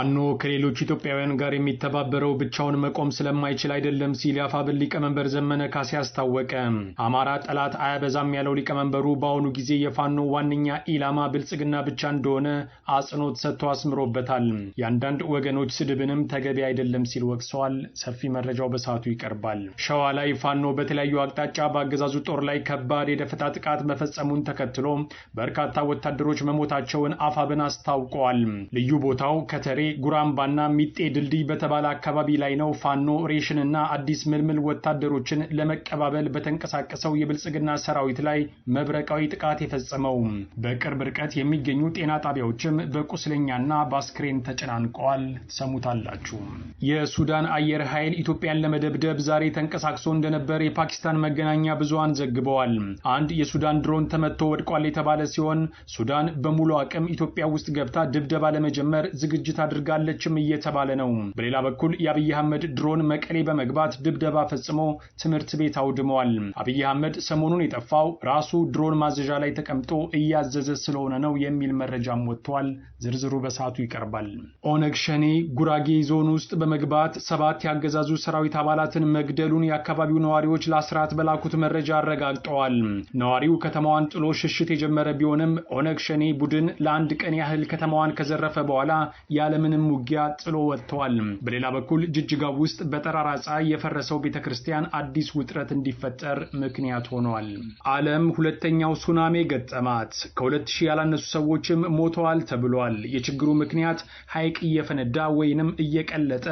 ፋኖ ከሌሎች ኢትዮጵያውያን ጋር የሚተባበረው ብቻውን መቆም ስለማይችል አይደለም ሲል የአፋብኃ ሊቀመንበር ዘመነ ካሴ አስታወቀ። አማራ ጠላት አያበዛም ያለው ሊቀመንበሩ በአሁኑ ጊዜ የፋኖ ዋነኛ ኢላማ ብልጽግና ብቻ እንደሆነ አጽንኦት ሰጥቶ አስምሮበታል። የአንዳንድ ወገኖች ስድብንም ተገቢ አይደለም ሲል ወቅሰዋል። ሰፊ መረጃው በሰዓቱ ይቀርባል። ሸዋ ላይ ፋኖ በተለያዩ አቅጣጫ በአገዛዙ ጦር ላይ ከባድ የደፈጣ ጥቃት መፈጸሙን ተከትሎ በርካታ ወታደሮች መሞታቸውን አፋብኃ አስታውቀዋል። ልዩ ቦታው ከተሬ ጉራምባና ሚጤ ድልድይ በተባለ አካባቢ ላይ ነው ፋኖ ሬሽንና አዲስ ምልምል ወታደሮችን ለመቀባበል በተንቀሳቀሰው የብልጽግና ሰራዊት ላይ መብረቃዊ ጥቃት የፈጸመው። በቅርብ ርቀት የሚገኙ ጤና ጣቢያዎችም በቁስለኛና በአስክሬን ተጨናንቀዋል። ሰሙታላችሁ። የሱዳን አየር ኃይል ኢትዮጵያን ለመደብደብ ዛሬ ተንቀሳቅሶ እንደነበር የፓኪስታን መገናኛ ብዙሃን ዘግበዋል። አንድ የሱዳን ድሮን ተመቶ ወድቋል የተባለ ሲሆን ሱዳን በሙሉ አቅም ኢትዮጵያ ውስጥ ገብታ ድብደባ ለመጀመር ዝግጅት አድርጋለችም እየተባለ ነው። በሌላ በኩል የአብይ አህመድ ድሮን መቀሌ በመግባት ድብደባ ፈጽሞ ትምህርት ቤት አውድመዋል። አብይ አህመድ ሰሞኑን የጠፋው ራሱ ድሮን ማዘዣ ላይ ተቀምጦ እያዘዘ ስለሆነ ነው የሚል መረጃም ወጥቷል። ዝርዝሩ በሰዓቱ ይቀርባል። ኦነግ ሸኔ ጉራጌ ዞን ውስጥ በመግባት 7 ያገዛዙ ሰራዊት አባላትን መግደሉን የአካባቢው ነዋሪዎች ለአስራት በላኩት መረጃ አረጋግጠዋል። ነዋሪው ከተማዋን ጥሎ ሽሽት የጀመረ ቢሆንም ኦነግ ሸኔ ቡድን ለአንድ ቀን ያህል ከተማዋን ከዘረፈ በኋላ ያለምንም ውጊያ ጥሎ ወጥተዋል። በሌላ በኩል ጅጅጋ ውስጥ በጠራራ ፀሐይ የፈረሰው ቤተክርስቲያን አዲስ ውጥረት እንዲፈጠር ምክንያት ሆኗል። ዓለም ሁለተኛው ሱናሚ ገጠማት። ከ2000 ያላነሱ ሰዎችም ሞተዋል ተብሏል። የችግሩ ምክንያት ሐይቅ እየፈነዳ ወይንም እየቀለጠ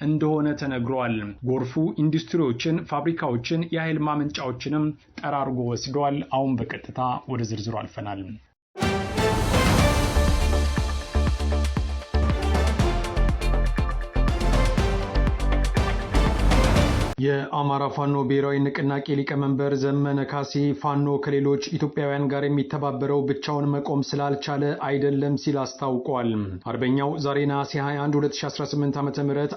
እንደሆነ ተነግሯል። ጎርፉ ኢንዱስትሪዎችን፣ ፋብሪካዎችን፣ የኃይል ማመንጫዎችንም ጠራርጎ ወስዷል። አሁን በቀጥታ ወደ ዝርዝሩ አልፈናል። የአማራ ፋኖ ብሔራዊ ንቅናቄ ሊቀመንበር ዘመነ ካሴ ፋኖ ከሌሎች ኢትዮጵያውያን ጋር የሚተባበረው ብቻውን መቆም ስላልቻለ አይደለም ሲል አስታውቋል። አርበኛው ዛሬ ነሐሴ 21 2018 ዓ.ም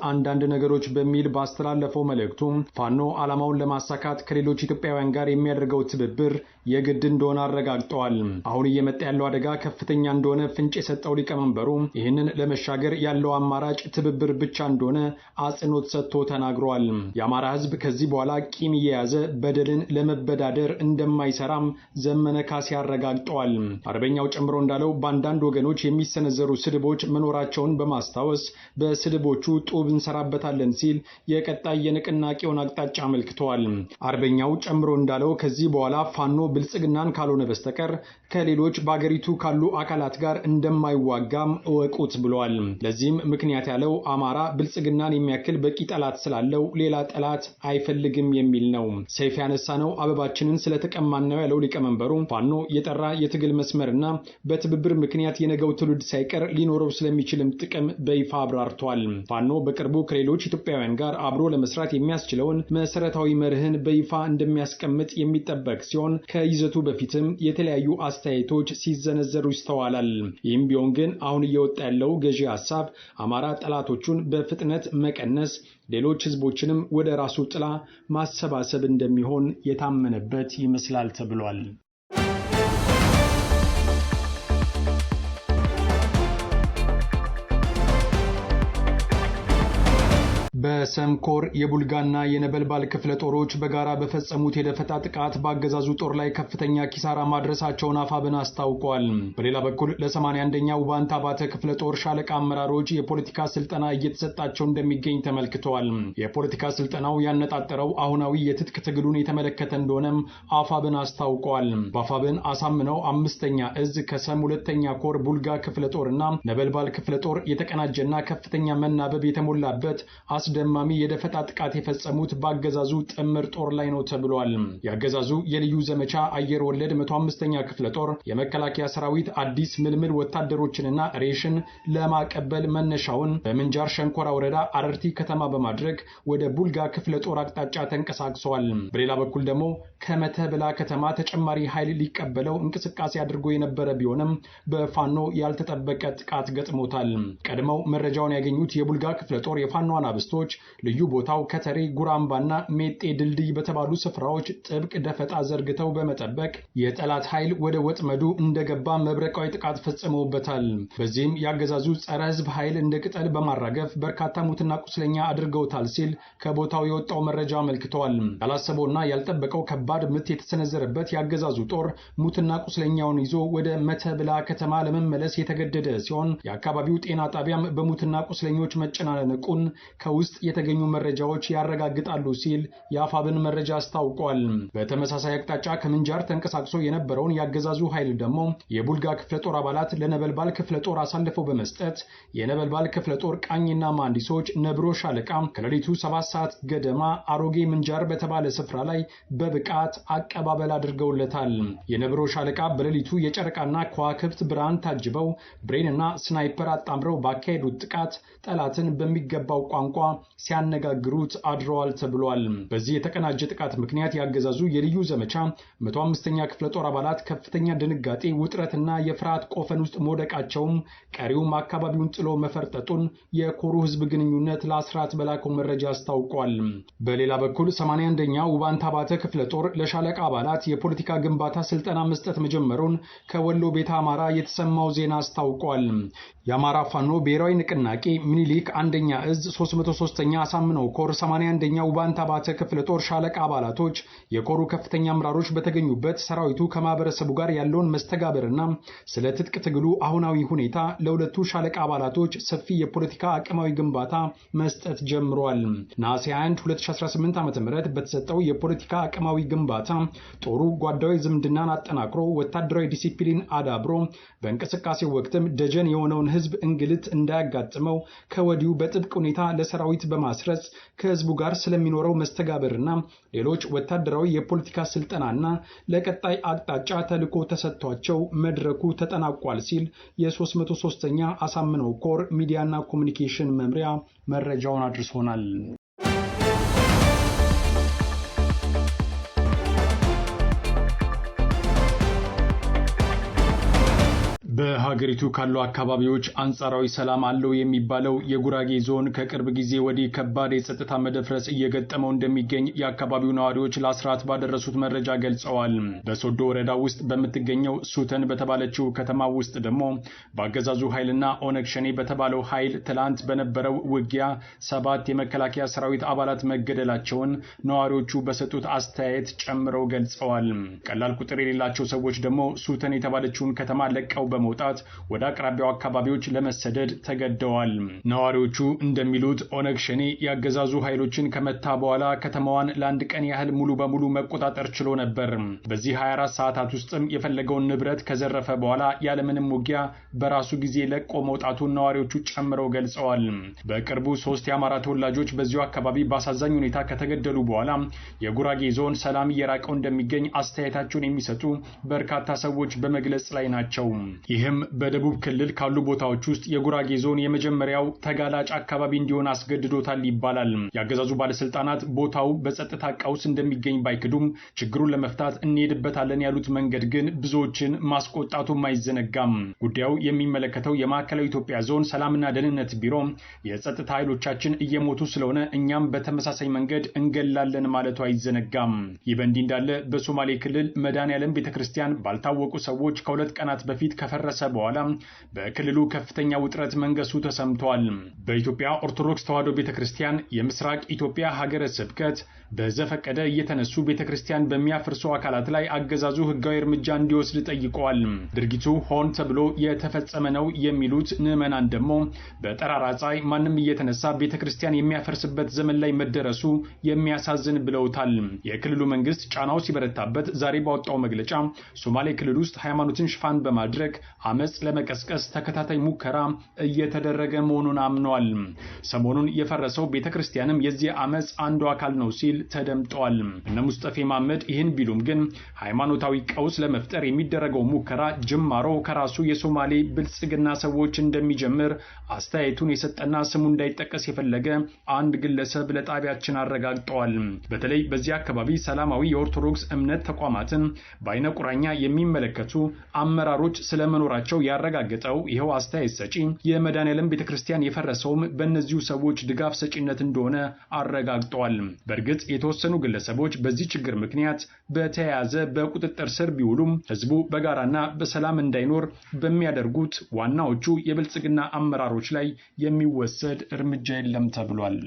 አንዳንድ ነገሮች በሚል ባስተላለፈው መልእክቱ ፋኖ ዓላማውን ለማሳካት ከሌሎች ኢትዮጵያውያን ጋር የሚያደርገው ትብብር የግድ እንደሆነ አረጋግጠዋል። አሁን እየመጣ ያለው አደጋ ከፍተኛ እንደሆነ ፍንጭ የሰጠው ሊቀመንበሩ ይህንን ለመሻገር ያለው አማራጭ ትብብር ብቻ እንደሆነ አጽንኦት ሰጥቶ ተናግሯል። የአማራ ህዝብ ከዚህ በኋላ ቂም እየያዘ በደልን ለመበዳደር እንደማይሰራም ዘመነ ካሴ አረጋግጠዋል። አርበኛው ጨምሮ እንዳለው በአንዳንድ ወገኖች የሚሰነዘሩ ስድቦች መኖራቸውን በማስታወስ በስድቦቹ ጡብ እንሰራበታለን ሲል የቀጣይ የንቅናቄውን አቅጣጫ አመልክተዋል። አርበኛው ጨምሮ እንዳለው ከዚህ በኋላ ፋኖ ብልጽግናን ካልሆነ በስተቀር ከሌሎች በአገሪቱ ካሉ አካላት ጋር እንደማይዋጋም እወቁት ብለዋል። ለዚህም ምክንያት ያለው አማራ ብልጽግናን የሚያክል በቂ ጠላት ስላለው ሌላ ጠላት አይፈልግም የሚል ነው። ሰይፍ ያነሳነው አበባችንን ስለተቀማን ነው ያለው ሊቀመንበሩ ፋኖ የጠራ የትግል መስመርና በትብብር ምክንያት የነገው ትውልድ ሳይቀር ሊኖረው ስለሚችልም ጥቅም በይፋ አብራርቷል። ፋኖ በቅርቡ ከሌሎች ኢትዮጵያውያን ጋር አብሮ ለመስራት የሚያስችለውን መሰረታዊ መርህን በይፋ እንደሚያስቀምጥ የሚጠበቅ ሲሆን ከይዘቱ በፊትም የተለያዩ አስተያየቶች ሲዘነዘሩ ይስተዋላል። ይህም ቢሆን ግን አሁን እየወጣ ያለው ገዢ ሐሳብ አማራ ጠላቶቹን በፍጥነት መቀነስ ሌሎች ህዝቦችንም ወደ ራሱ ጥላ ማሰባሰብ እንደሚሆን የታመነበት ይመስላል ተብሏል። በሰምኮር የቡልጋና የነበልባል ክፍለ ጦሮች በጋራ በፈጸሙት የደፈጣ ጥቃት በአገዛዙ ጦር ላይ ከፍተኛ ኪሳራ ማድረሳቸውን አፋብኃ አስታውቋል። በሌላ በኩል ለ81ኛው ውባንታ ባተ ክፍለ ጦር ሻለቃ አመራሮች የፖለቲካ ስልጠና እየተሰጣቸው እንደሚገኝ ተመልክተዋል። የፖለቲካ ስልጠናው ያነጣጠረው አሁናዊ የትጥቅ ትግሉን የተመለከተ እንደሆነም አፋብኃ አስታውቋል። በአፋብኃ አሳምነው 5ኛ እዝ ከሰም 2ኛ ኮር ቡልጋ ክፍለ ጦርና ነበልባል ክፍለ ጦር የተቀናጀና ከፍተኛ መናበብ የተሞላበት አስደማሚ የደፈጣ ጥቃት የፈጸሙት በአገዛዙ ጥምር ጦር ላይ ነው ተብሏል። የአገዛዙ የልዩ ዘመቻ አየር ወለድ 105ኛ ክፍለ ጦር የመከላከያ ሰራዊት አዲስ ምልምል ወታደሮችንና ሬሽን ለማቀበል መነሻውን በምንጃር ሸንኮራ ወረዳ አረርቲ ከተማ በማድረግ ወደ ቡልጋ ክፍለ ጦር አቅጣጫ ተንቀሳቅሰዋል። በሌላ በኩል ደግሞ ከመተብላ ከተማ ተጨማሪ ኃይል ሊቀበለው እንቅስቃሴ አድርጎ የነበረ ቢሆንም በፋኖ ያልተጠበቀ ጥቃት ገጥሞታል። ቀድመው መረጃውን ያገኙት የቡልጋ ክፍለ ጦር የፋኖ አናብስቶች ፖሊሶች ልዩ ቦታው ከተሬ ጉራምባና ሜጤ ድልድይ በተባሉ ስፍራዎች ጥብቅ ደፈጣ ዘርግተው በመጠበቅ የጠላት ኃይል ወደ ወጥመዱ እንደገባ መብረቃዊ ጥቃት ፈጽመውበታል። በዚህም ያገዛዙ ጸረ ህዝብ ኃይል እንደ ቅጠል በማራገፍ በርካታ ሙትና ቁስለኛ አድርገውታል ሲል ከቦታው የወጣው መረጃ አመልክቷል። ያላሰበውና ያልጠበቀው ከባድ ምት የተሰነዘረበት ያገዛዙ ጦር ሙትና ቁስለኛውን ይዞ ወደ መተብላ ከተማ ለመመለስ የተገደደ ሲሆን የአካባቢው ጤና ጣቢያም በሙትና ቁስለኞች መጨናነቁን ከውስጥ የተገኙ መረጃዎች ያረጋግጣሉ ሲል የአፋብን መረጃ አስታውቋል። በተመሳሳይ አቅጣጫ ከምንጃር ተንቀሳቅሶ የነበረውን ያገዛዙ ኃይል ደግሞ የቡልጋ ክፍለ ጦር አባላት ለነበልባል ክፍለ ጦር አሳልፈው በመስጠት የነበልባል ክፍለ ጦር ቃኝና መሐንዲሶች ነብሮ ሻለቃ ከሌሊቱ 7 ሰዓት ገደማ አሮጌ ምንጃር በተባለ ስፍራ ላይ በብቃት አቀባበል አድርገውለታል። የነብሮ ሻለቃ በሌሊቱ የጨረቃና ከዋክብት ብርሃን ታጅበው ብሬንና ስናይፐር አጣምረው ባካሄዱት ጥቃት ጠላትን በሚገባው ቋንቋ ሲያነጋግሩት አድረዋል ተብሏል። በዚህ የተቀናጀ ጥቃት ምክንያት ያገዛዙ የልዩ ዘመቻ 105ኛ ክፍለ ጦር አባላት ከፍተኛ ድንጋጤ፣ ውጥረትና የፍርሃት ቆፈን ውስጥ መውደቃቸውም ቀሪውም አካባቢውን ጥሎ መፈርጠጡን የኮሩ ህዝብ ግንኙነት ለአስራት በላከው መረጃ አስታውቋል። በሌላ በኩል 81ኛ ውባንታ ባተ ክፍለ ጦር ለሻለቃ አባላት የፖለቲካ ግንባታ ስልጠና መስጠት መጀመሩን ከወሎ ቤተ አማራ የተሰማው ዜና አስታውቋል። የአማራ ፋኖ ብሔራዊ ንቅናቄ ሚኒሊክ አንደኛ እዝ 303ኛ አሳምነው ኮር 81ኛ ውባንታ ባተ ክፍለ ጦር ሻለቃ አባላቶች የኮሩ ከፍተኛ አመራሮች በተገኙበት ሰራዊቱ ከማህበረሰቡ ጋር ያለውን መስተጋብርና ስለ ትጥቅ ትግሉ አሁናዊ ሁኔታ ለሁለቱ ሻለቃ አባላቶች ሰፊ የፖለቲካ አቅማዊ ግንባታ መስጠት ጀምሯል። ነሐሴ 21 2018 ዓ.ም በተሰጠው የፖለቲካ አቅማዊ ግንባታ ጦሩ ጓዳዊ ዝምድናን አጠናክሮ ወታደራዊ ዲሲፕሊን አዳብሮ በእንቅስቃሴው ወቅትም ደጀን የሆነውን ህዝብ እንግልት እንዳያጋጥመው ከወዲሁ በጥብቅ ሁኔታ ለሰራዊት በማስረጽ ከህዝቡ ጋር ስለሚኖረው መስተጋብርና ሌሎች ወታደራዊ የፖለቲካ ስልጠናና ለቀጣይ አቅጣጫ ተልዕኮ ተሰጥቷቸው መድረኩ ተጠናቋል ሲል የ303ኛ አሳምነው ኮር ሚዲያና ኮሙኒኬሽን መምሪያ መረጃውን አድርሶናል። በሀገሪቱ ካሉ አካባቢዎች አንጻራዊ ሰላም አለው የሚባለው የጉራጌ ዞን ከቅርብ ጊዜ ወዲህ ከባድ የጸጥታ መደፍረስ እየገጠመው እንደሚገኝ የአካባቢው ነዋሪዎች ለአስራት ባደረሱት መረጃ ገልጸዋል። በሶዶ ወረዳ ውስጥ በምትገኘው ሱተን በተባለችው ከተማ ውስጥ ደግሞ በአገዛዙ ኃይልና ኦነግ ሸኔ በተባለው ኃይል ትላንት በነበረው ውጊያ 7 የመከላከያ ሰራዊት አባላት መገደላቸውን ነዋሪዎቹ በሰጡት አስተያየት ጨምረው ገልጸዋል። ቀላል ቁጥር የሌላቸው ሰዎች ደግሞ ሱተን የተባለችውን ከተማ ለቀው በመውጣት ወደ አቅራቢያው አካባቢዎች ለመሰደድ ተገደዋል። ነዋሪዎቹ እንደሚሉት ኦነግ ሸኔ ያገዛዙ ኃይሎችን ከመታ በኋላ ከተማዋን ለአንድ ቀን ያህል ሙሉ በሙሉ መቆጣጠር ችሎ ነበር። በዚህ 24 ሰዓታት ውስጥም የፈለገውን ንብረት ከዘረፈ በኋላ ያለምንም ውጊያ በራሱ ጊዜ ለቆ መውጣቱን ነዋሪዎቹ ጨምረው ገልጸዋል። በቅርቡ 3 የአማራ ተወላጆች በዚሁ አካባቢ በአሳዛኝ ሁኔታ ከተገደሉ በኋላ የጉራጌ ዞን ሰላም እየራቀው እንደሚገኝ አስተያየታቸውን የሚሰጡ በርካታ ሰዎች በመግለጽ ላይ ናቸው። ይህም በደቡብ ክልል ካሉ ቦታዎች ውስጥ የጉራጌ ዞን የመጀመሪያው ተጋላጭ አካባቢ እንዲሆን አስገድዶታል ይባላል። ያገዛዙ ባለስልጣናት ቦታው በጸጥታ ቀውስ እንደሚገኝ ባይክዱም ችግሩን ለመፍታት እንሄድበታለን ያሉት መንገድ ግን ብዙዎችን ማስቆጣቱም አይዘነጋም። ጉዳዩ የሚመለከተው የማዕከላዊ ኢትዮጵያ ዞን ሰላምና ደህንነት ቢሮ የጸጥታ ኃይሎቻችን እየሞቱ ስለሆነ እኛም በተመሳሳይ መንገድ እንገላለን ማለቱ አይዘነጋም። ይህ በእንዲህ እንዳለ በሶማሌ ክልል መድኃኔዓለም ቤተክርስቲያን ባልታወቁ ሰዎች ከ2 ቀናት በፊት ከፈረሰ በኋላ በክልሉ ከፍተኛ ውጥረት መንገሱ ተሰምቷል። በኢትዮጵያ ኦርቶዶክስ ተዋሕዶ ቤተክርስቲያን የምስራቅ ኢትዮጵያ ሀገረ ስብከት በዘፈቀደ እየተነሱ ቤተክርስቲያን በሚያፈርሱ አካላት ላይ አገዛዙ ህጋዊ እርምጃ እንዲወስድ ጠይቀዋል። ድርጊቱ ሆን ተብሎ የተፈጸመ ነው የሚሉት ምዕመናን ደግሞ በጠራራ ፀሐይ ማንም እየተነሳ ቤተክርስቲያን የሚያፈርስበት ዘመን ላይ መደረሱ የሚያሳዝን ብለውታል። የክልሉ መንግስት ጫናው ሲበረታበት ዛሬ ባወጣው መግለጫ ሶማሌ ክልል ውስጥ ሃይማኖትን ሽፋን በማድረግ አመጽ ለመቀስቀስ ተከታታይ ሙከራ እየተደረገ መሆኑን አምኗል። ሰሞኑን የፈረሰው ቤተክርስቲያንም የዚህ አመጽ አንዱ አካል ነው ሲል ተደምጧል። እነ ሙስጠፌ መሐመድ ይህን ቢሉም ግን ሃይማኖታዊ ቀውስ ለመፍጠር የሚደረገው ሙከራ ጅማሮ ከራሱ የሶማሌ ብልጽግና ሰዎች እንደሚጀምር አስተያየቱን የሰጠና ስሙ እንዳይጠቀስ የፈለገ አንድ ግለሰብ ለጣቢያችን አረጋግጠዋል። በተለይ በዚህ አካባቢ ሰላማዊ የኦርቶዶክስ እምነት ተቋማትን በአይነ ቁራኛ የሚመለከቱ አመራሮች ስለመኖራቸው መኖራቸው ያረጋገጠው ይኸው አስተያየት ሰጪ የመድኃኔዓለም ቤተክርስቲያን የፈረሰውም በእነዚሁ ሰዎች ድጋፍ ሰጪነት እንደሆነ አረጋግጠዋል። በእርግጥ የተወሰኑ ግለሰቦች በዚህ ችግር ምክንያት በተያያዘ በቁጥጥር ስር ቢውሉም ህዝቡ በጋራና በሰላም እንዳይኖር በሚያደርጉት ዋናዎቹ የብልጽግና አመራሮች ላይ የሚወሰድ እርምጃ የለም ተብሏል።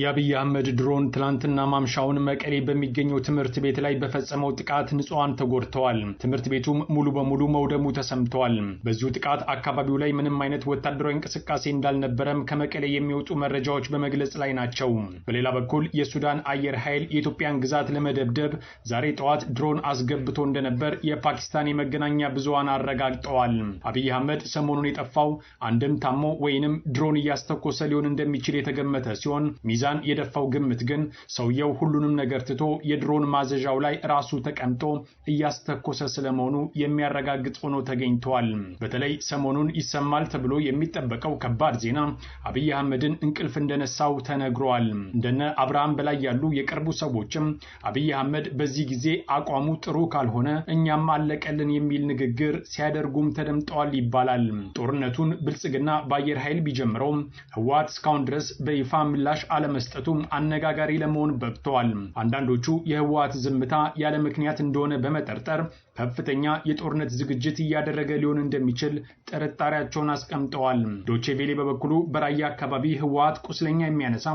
የአብይ አህመድ ድሮን ትላንትና ማምሻውን መቀሌ በሚገኘው ትምህርት ቤት ላይ በፈጸመው ጥቃት ንጹሃን ተጎድተዋል። ትምህርት ቤቱም ሙሉ በሙሉ መውደሙ ተሰምተዋል። በዚሁ ጥቃት አካባቢው ላይ ምንም አይነት ወታደራዊ እንቅስቃሴ እንዳልነበረም ከመቀሌ የሚወጡ መረጃዎች በመግለጽ ላይ ናቸው። በሌላ በኩል የሱዳን አየር ኃይል የኢትዮጵያን ግዛት ለመደብደብ ዛሬ ጠዋት ድሮን አስገብቶ እንደነበር የፓኪስታን የመገናኛ ብዙሃን አረጋግጠዋል። አብይ አህመድ ሰሞኑን የጠፋው አንድም ታሞ ወይንም ድሮን እያስተኮሰ ሊሆን እንደሚችል የተገመተ ሲሆን ሚዛን የደፋው ግምት ግን ሰውየው ሁሉንም ነገር ትቶ የድሮን ማዘዣው ላይ ራሱ ተቀምጦ እያስተኮሰ ስለመሆኑ የሚያረጋግጥ ሆኖ ተገኝቷል። በተለይ ሰሞኑን ይሰማል ተብሎ የሚጠበቀው ከባድ ዜና አብይ አህመድን እንቅልፍ እንደነሳው ተነግሯል። እንደነ አብርሃም በላይ ያሉ የቅርቡ ሰዎችም አብይ አህመድ በዚህ ጊዜ አቋሙ ጥሩ ካልሆነ እኛም አለቀልን የሚል ንግግር ሲያደርጉም ተደምጠዋል ይባላል። ጦርነቱን ብልጽግና በአየር ኃይል ቢጀምረው ህወሓት እስካሁን ድረስ በይፋ ምላሽ መስጠቱም አነጋጋሪ ለመሆን በቅተዋል። አንዳንዶቹ የህወሓት ዝምታ ያለ ምክንያት እንደሆነ በመጠርጠር ከፍተኛ የጦርነት ዝግጅት እያደረገ ሊሆን እንደሚችል ጥርጣሬያቸውን አስቀምጠዋል። ዶቼ ቬሌ በበኩሉ በራያ አካባቢ ህወሓት ቁስለኛ የሚያነሳ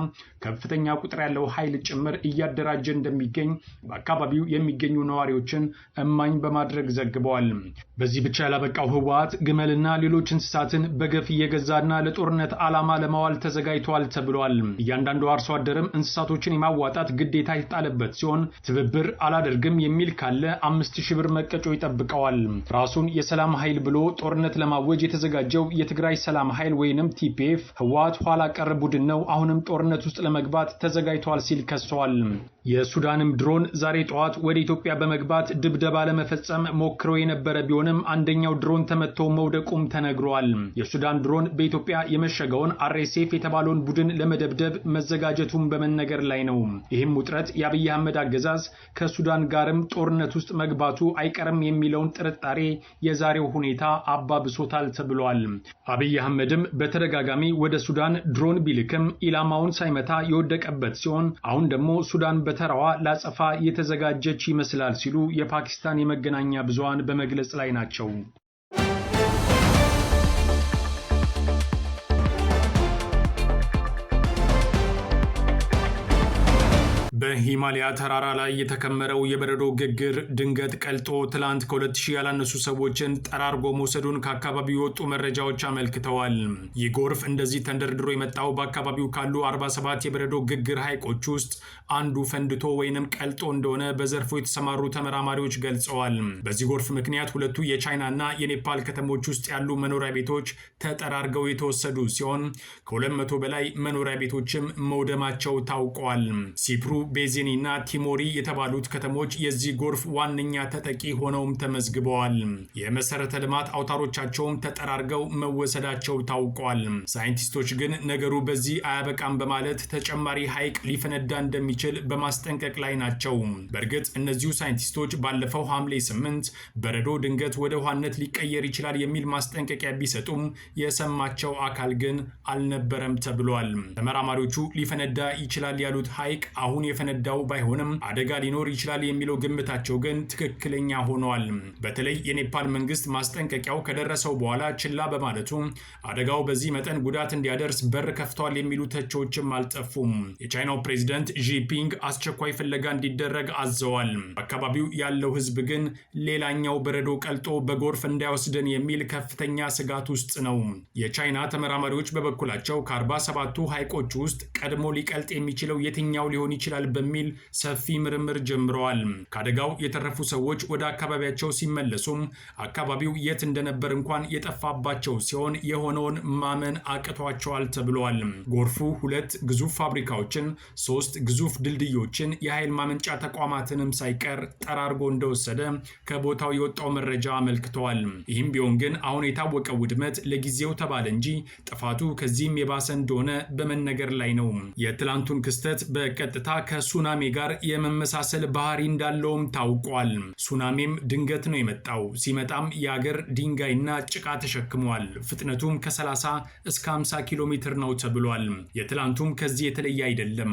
ከፍተኛ ቁጥር ያለው ኃይል ጭምር እያደራጀ እንደሚገኝ በአካባቢው የሚገኙ ነዋሪዎችን እማኝ በማድረግ ዘግበዋል። በዚህ ብቻ ያላበቃው ህወሓት ግመልና ሌሎች እንስሳትን በገፍ እየገዛና ለጦርነት ዓላማ ለማዋል ተዘጋጅቷል ተብሏል። እያንዳንዱ አርሶ አደርም እንስሳቶችን የማዋጣት ግዴታ የተጣለበት ሲሆን ትብብር አላደርግም የሚል ካለ 5000 ብር መቀጮ ይጠብቀዋል። ራሱን የሰላም ኃይል ብሎ ጦርነት ለማወጅ የተዘጋጀው የትግራይ ሰላም ኃይል ወይንም ቲፒኤፍ ህወሓት ኋላ ቀር ቡድን ነው፣ አሁንም ጦርነት ውስጥ ለመግባት ተዘጋጅቷል ሲል ከሷል። የሱዳንም ድሮን ዛሬ ጠዋት ወደ ኢትዮጵያ በመግባት ድብደባ ለመፈጸም ሞክረው የነበረ ቢሆንም አንደኛው ድሮን ተመቶ መውደቁም ተነግሯል። የሱዳን ድሮን በኢትዮጵያ የመሸገውን አርኤስኤፍ የተባለውን ቡድን ለመደብደብ መዘጋጀቱን በመነገር ላይ ነው። ይህም ውጥረት የአብይ አህመድ አገዛዝ ከሱዳን ጋርም ጦርነት ውስጥ መግባቱ አይቀርም የሚለውን ጥርጣሬ የዛሬው ሁኔታ አባብሶታል ተብሏል። አብይ አህመድም በተደጋጋሚ ወደ ሱዳን ድሮን ቢልክም ኢላማውን ሳይመታ የወደቀበት ሲሆን አሁን ደግሞ ሱዳን በተራዋ ላጸፋ የተዘጋጀች ይመስላል ሲሉ የፓኪስታን የመገናኛ ብዙሃን በመግለጽ ላይ ናቸው። በሂማሊያ ተራራ ላይ የተከመረው የበረዶ ግግር ድንገት ቀልጦ ትላንት ከ2000 ያላነሱ ሰዎችን ጠራርጎ መውሰዱን ከአካባቢው የወጡ መረጃዎች አመልክተዋል። ይህ ጎርፍ እንደዚህ ተንደርድሮ የመጣው በአካባቢው ካሉ 47 የበረዶ ግግር ሐይቆች ውስጥ አንዱ ፈንድቶ ወይንም ቀልጦ እንደሆነ በዘርፉ የተሰማሩ ተመራማሪዎች ገልጸዋል። በዚህ ጎርፍ ምክንያት ሁለቱ የቻይናና የኔፓል ከተሞች ውስጥ ያሉ መኖሪያ ቤቶች ተጠራርገው የተወሰዱ ሲሆን ከ200 በላይ መኖሪያ ቤቶችም መውደማቸው ታውቋል። ሲፕሩ ቤዚኒ እና ቲሞሪ የተባሉት ከተሞች የዚህ ጎርፍ ዋነኛ ተጠቂ ሆነውም ተመዝግበዋል። የመሰረተ ልማት አውታሮቻቸውም ተጠራርገው መወሰዳቸው ታውቋል። ሳይንቲስቶች ግን ነገሩ በዚህ አያበቃም በማለት ተጨማሪ ሐይቅ ሊፈነዳ እንደሚችል በማስጠንቀቅ ላይ ናቸው። በእርግጥ እነዚሁ ሳይንቲስቶች ባለፈው ሐምሌ 8 በረዶ ድንገት ወደ ውሃነት ሊቀየር ይችላል የሚል ማስጠንቀቂያ ቢሰጡም የሰማቸው አካል ግን አልነበረም ተብሏል። ተመራማሪዎቹ ሊፈነዳ ይችላል ያሉት ሐይቅ አሁን የፈነዳው ባይሆንም አደጋ ሊኖር ይችላል የሚለው ግምታቸው ግን ትክክለኛ ሆኗል። በተለይ የኔፓል መንግስት ማስጠንቀቂያው ከደረሰው በኋላ ችላ በማለቱ አደጋው በዚህ መጠን ጉዳት እንዲያደርስ በር ከፍተዋል የሚሉ ተቾችም አልጠፉም። የቻይናው ፕሬዝዳንት ዢፒንግ አስቸኳይ ፍለጋ እንዲደረግ አዘዋል። አካባቢው ያለው ህዝብ ግን ሌላኛው በረዶ ቀልጦ በጎርፍ እንዳይወስደን የሚል ከፍተኛ ስጋት ውስጥ ነው። የቻይና ተመራማሪዎች በበኩላቸው ከ47ቱ ሐይቆች ውስጥ ቀድሞ ሊቀልጥ የሚችለው የትኛው ሊሆን ይችላል በሚል ሰፊ ምርምር ጀምረዋል። ከአደጋው የተረፉ ሰዎች ወደ አካባቢያቸው ሲመለሱም አካባቢው የት እንደነበር እንኳን የጠፋባቸው ሲሆን የሆነውን ማመን አቅቷቸዋል ተብሏል። ጎርፉ 2 ግዙፍ ፋብሪካዎችን፣ 3 ግዙፍ ድልድዮችን፣ የኃይል ማመንጫ ተቋማትንም ሳይቀር ጠራርጎ እንደወሰደ ከቦታው የወጣው መረጃ አመልክተዋል። ይህም ቢሆን ግን አሁን የታወቀው ውድመት ለጊዜው ተባለ እንጂ ጥፋቱ ከዚህም የባሰ እንደሆነ በመነገር ላይ ነው። የትላንቱን ክስተት በቀጥታ ከሱናሚ ጋር የመመሳሰል ባህሪ እንዳለውም ታውቋል። ሱናሚም ድንገት ነው የመጣው። ሲመጣም የአገር ድንጋይና ጭቃ ተሸክሟል። ፍጥነቱም ከ30 እስከ 50 ኪሎ ሜትር ነው ተብሏል። የትላንቱም ከዚህ የተለየ አይደለም።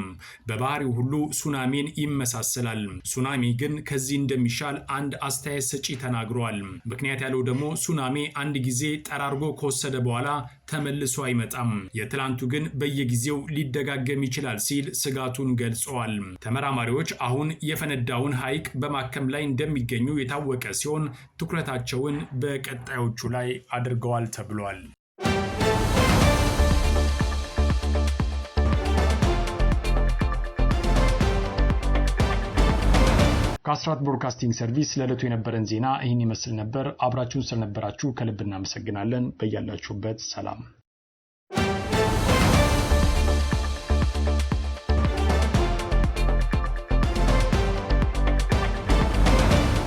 በባህሪው ሁሉ ሱናሚን ይመሳሰላል። ሱናሚ ግን ከዚህ እንደሚሻል አንድ አስተያየት ሰጪ ተናግሯል። ምክንያት ያለው ደግሞ ሱናሚ አንድ ጊዜ ጠራርጎ ከወሰደ በኋላ ተመልሶ አይመጣም። የትላንቱ ግን በየጊዜው ሊደጋገም ይችላል ሲል ስጋቱን ገልጸዋል። ተመራማሪዎች አሁን የፈነዳውን ሐይቅ በማከም ላይ እንደሚገኙ የታወቀ ሲሆን ትኩረታቸውን በቀጣዮቹ ላይ አድርገዋል ተብሏል። ከአስራት ብሮድካስቲንግ ሰርቪስ ለዕለቱ የነበረን ዜና ይህን ይመስል ነበር። አብራችሁን ስለነበራችሁ ከልብ እናመሰግናለን። በያላችሁበት ሰላም